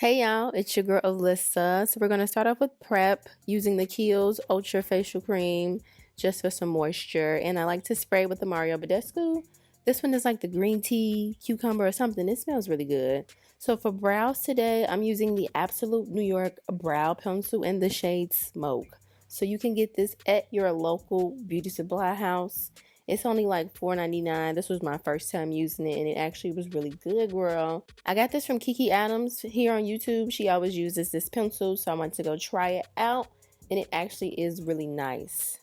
Hey y'all, it's your girl Alyssa. So we're going to start off with prep using the Kiehls Ultra Facial Cream just for some moisture. And I like to spray with the Badescu. This one is like the green tea, cucumber or something. It smells really good. So for brows today, I'm using the Absolute New York Brow Pencil in the shade Smoke. So you can get this at your local beauty supply house. It's only like $4.99. This was my first time using it and it actually was really good, girl. I got this from Kiki Adams here on YouTube. She always uses this pencil, so I went to go try it out and it actually is really nice.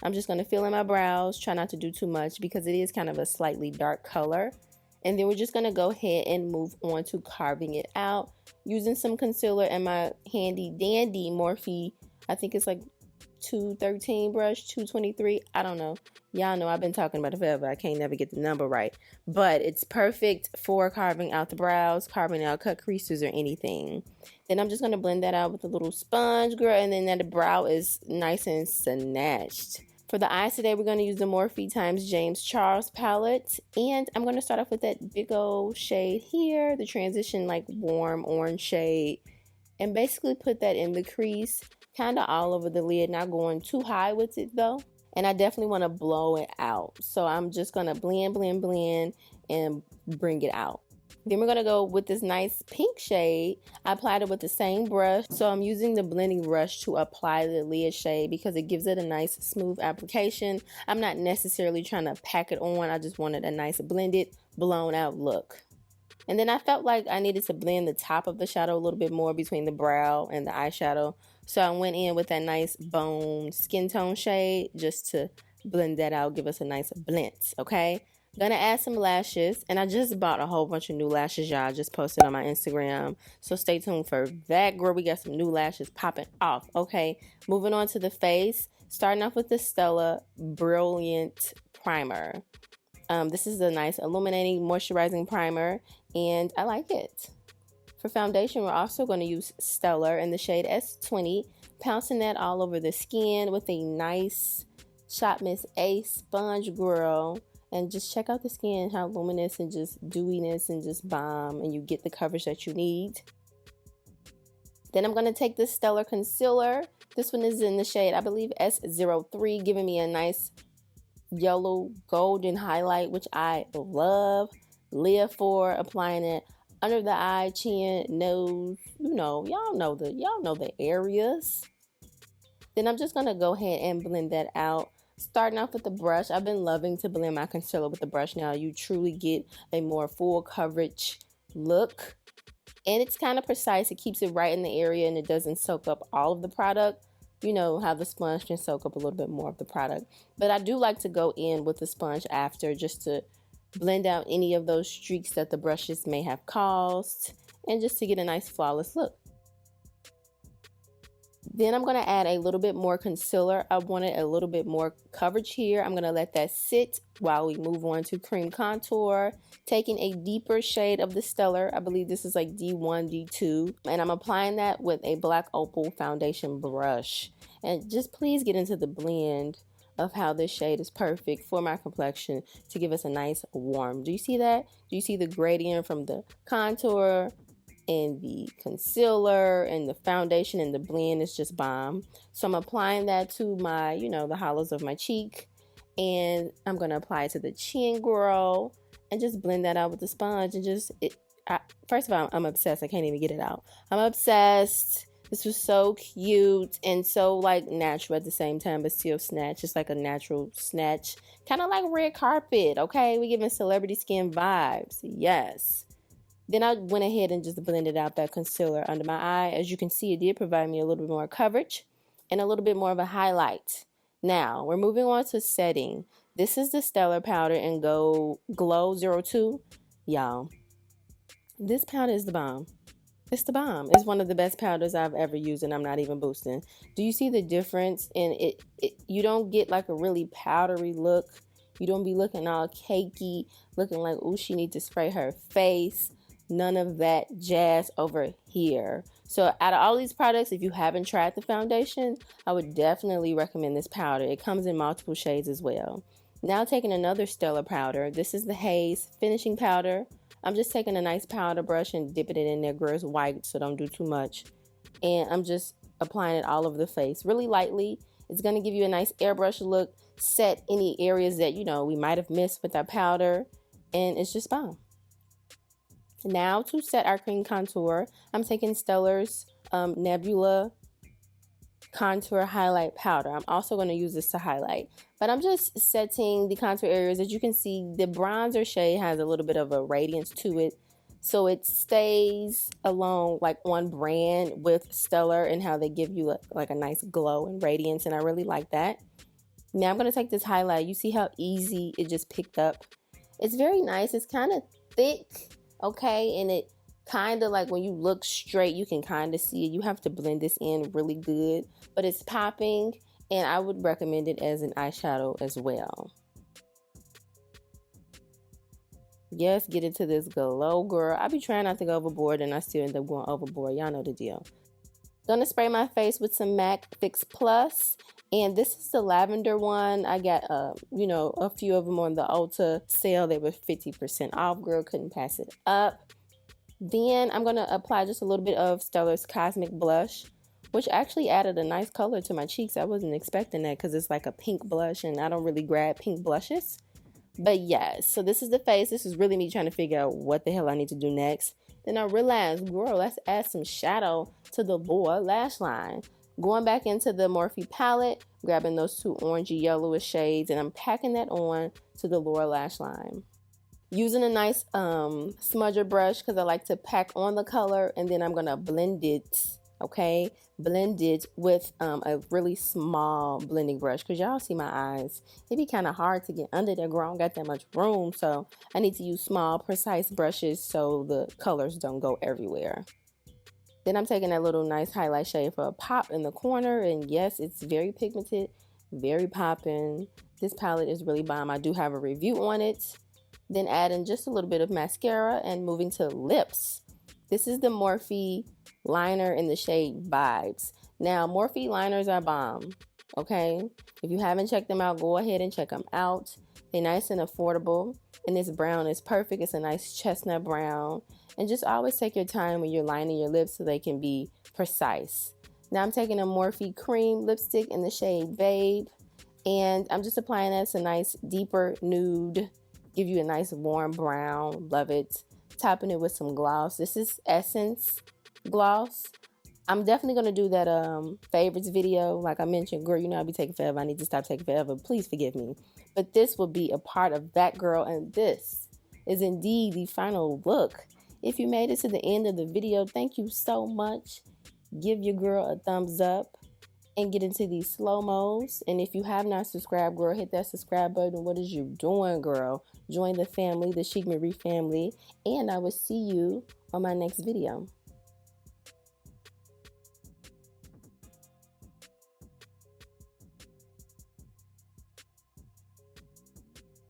I'm just going to fill in my brows, try not to do too much because it is kind of a slightly dark color. And then we're just going to go ahead and move on to carving it out using some concealer and my handy dandy Morphe, I think it's like 213 brush, 223, I don't know. Y'all know I've been talking about it forever. I can't never get the number right. But it's perfect for carving out the brows, carving out cut creases or anything. Then I'm just going to blend that out with a little sponge, girl. And then that brow is nice and snatched. For the eyes today, we're going to use the Morphe x James Charles palette. And I'm going to start off with that big old shade here, the transition like warm orange shade. And basically put that in the crease, kind of all over the lid, not going too high with it though. And I definitely want to blow it out. So I'm just going to blend and bring it out. Then we're going to go with this nice pink shade. I applied it with the same brush. So I'm using the blending brush to apply the lid shade because it gives it a nice smooth application. I'm not necessarily trying to pack it on. I just wanted a nice blended, blown out look. And then I felt like I needed to blend the top of the shadow a little bit more between the brow and the eyeshadow. So I went in with that nice bone skin tone shade just to blend that out, give us a nice blend, okay? Gonna add some lashes, and I just bought a whole bunch of new lashes, y'all. I just posted on my Instagram, so stay tuned for that, girl. We got some new lashes popping off, okay? Moving on to the face, starting off with the Stella Brilliant Primer. This is a nice illuminating moisturizing primer, and I like it. For foundation, we're also going to use Stellar in the shade S20, pouncing that all over the skin with a nice Shop Miss A sponge, girl. And just check out the skin, how luminous and just dewiness and just bomb, and you get the coverage that you need. Then I'm going to take this Stellar concealer. This one is in the shade, I believe, S03, giving me a nice yellow golden highlight, which I love. Live for applying it under the eye, chin, nose, y'all know the areas. Then I'm just gonna go ahead and blend that out. Starting off with the brush, I've been loving to blend my concealer with the brush. Now you truly get a more full coverage look, and it's kind of precise. It keeps it right in the area, and it doesn't soak up all of the product. You know how the sponge can soak up a little bit more of the product. But I do like to go in with the sponge after just to blend out any of those streaks that the brushes may have caused and just to get a nice flawless look. Then I'm going to add a little bit more concealer. I wanted a little bit more coverage here. I'm going to let that sit while we move on to cream contour. Taking a deeper shade of the Stellar. I believe this is like D1, D2. And I'm applying that with a black opal foundation brush. And just please get into the blend of how this shade is perfect for my complexion to give us a nice warm. Do you see that? Do you see the gradient from the contour and the concealer and the foundation, and the blend is just bomb? So I'm applying that to my, the hollows of my cheek, and I'm going to apply it to the chin, girl, and just blend that out with the sponge. And first of all, I'm obsessed. I can't even get it out. I'm obsessed. This was so cute and so like natural at the same time, but still snatch. It's like a natural snatch, kind of like red carpet. Okay, we giving celebrity skin vibes. Yes. Then I went ahead and just blended out that concealer under my eye. As you can see, it did provide me a little bit more coverage and a little bit more of a highlight. Now we're moving on to setting. This is the Stellar powder in Glow 02. Y'all, this powder is the bomb. It's the bomb. It's one of the best powders I've ever used, and I'm not even boosting. Do you see the difference in it? You don't get like a really powdery look. You don't be looking all cakey, looking like, ooh, she needs to spray her face. None of that jazz over here. So out of all these products, if you haven't tried the foundation, I would definitely recommend this powder. It comes in multiple shades as well. Now taking another stellar powder. This is the Haze finishing powder. I'm just taking a nice powder brush and dipping it in there. Girl, it's white, so don't do too much. And I'm just applying it all over the face really lightly. It's going to give you a nice airbrush look, set any areas that, you know, we might have missed with our powder, and it's just bomb. Now to set our cream contour, I'm taking Stellar's Nebula contour highlight powder. I'm also going to use this to highlight, but I'm just setting the contour areas. As you can see, the bronzer shade has a little bit of a radiance to it, so it stays along like on brand with Stellar and how they give you like a nice glow and radiance, and I really like that. Now I'm going to take this highlight. You see how easy it just picked up? It's very nice. It's kind of thick, okay, and it kind of like when you look straight, you can kind of see it. You have to blend this in really good, but it's popping, and I would recommend it as an eyeshadow as well. Yes, get into this glow, girl. I be trying not to go overboard, and I still end up going overboard. Y'all know the deal. Gonna spray my face with some MAC Fix Plus, and this is the lavender one. I got you know, a few of them on the Ulta sale. They were 50% off, girl. Couldn't pass it up. Then I'm going to apply just a little bit of Stellar's Cosmic Blush, which actually added a nice color to my cheeks. I wasn't expecting that because it's like a pink blush, and I don't really grab pink blushes. But yes, so this is the face. This is really me trying to figure out what the hell I need to do next. Then I realized, girl, let's add some shadow to the lower lash line. Going back into the Morphe palette, grabbing those two orangey yellowish shades, and I'm packing that on to the lower lash line. Using a nice smudger brush because I like to pack on the color, and then I'm going to blend it, okay? Blend it with a really small blending brush because y'all see my eyes. It'd be kind of hard to get under there, girl. I don't got that much room, so I need to use small, precise brushes so the colors don't go everywhere. Then I'm taking that little nice highlight shade for a pop in the corner, and yes, it's very pigmented, very popping. This palette is really bomb. I do have a review on it. Then adding just a little bit of mascara and moving to lips. This is the Morphe liner in the shade Vibes. Now, Morphe liners are bomb, okay? If you haven't checked them out, go ahead and check them out. They're nice and affordable, and this brown is perfect. It's a nice chestnut brown. And just always take your time when you're lining your lips so they can be precise. Now I'm taking a Morphe cream lipstick in the shade Babe, and I'm just applying that. It's a nice deeper nude. Give you a nice warm brown. Love it. Topping it with some gloss. This is Essence gloss. I'm definitely going to do that favorites video. Like I mentioned, girl, you know I'll be taking forever. I need to stop taking forever. Please forgive me. But this will be a part of that, girl. And this is indeed the final look. If you made it to the end of the video, thank you so much. Give your girl a thumbs up and get into these slow-mos. And if you have not subscribed, girl, hit that subscribe button. What is you doing, girl? Join the family, the ChicMarieB family, and I will see you on my next video.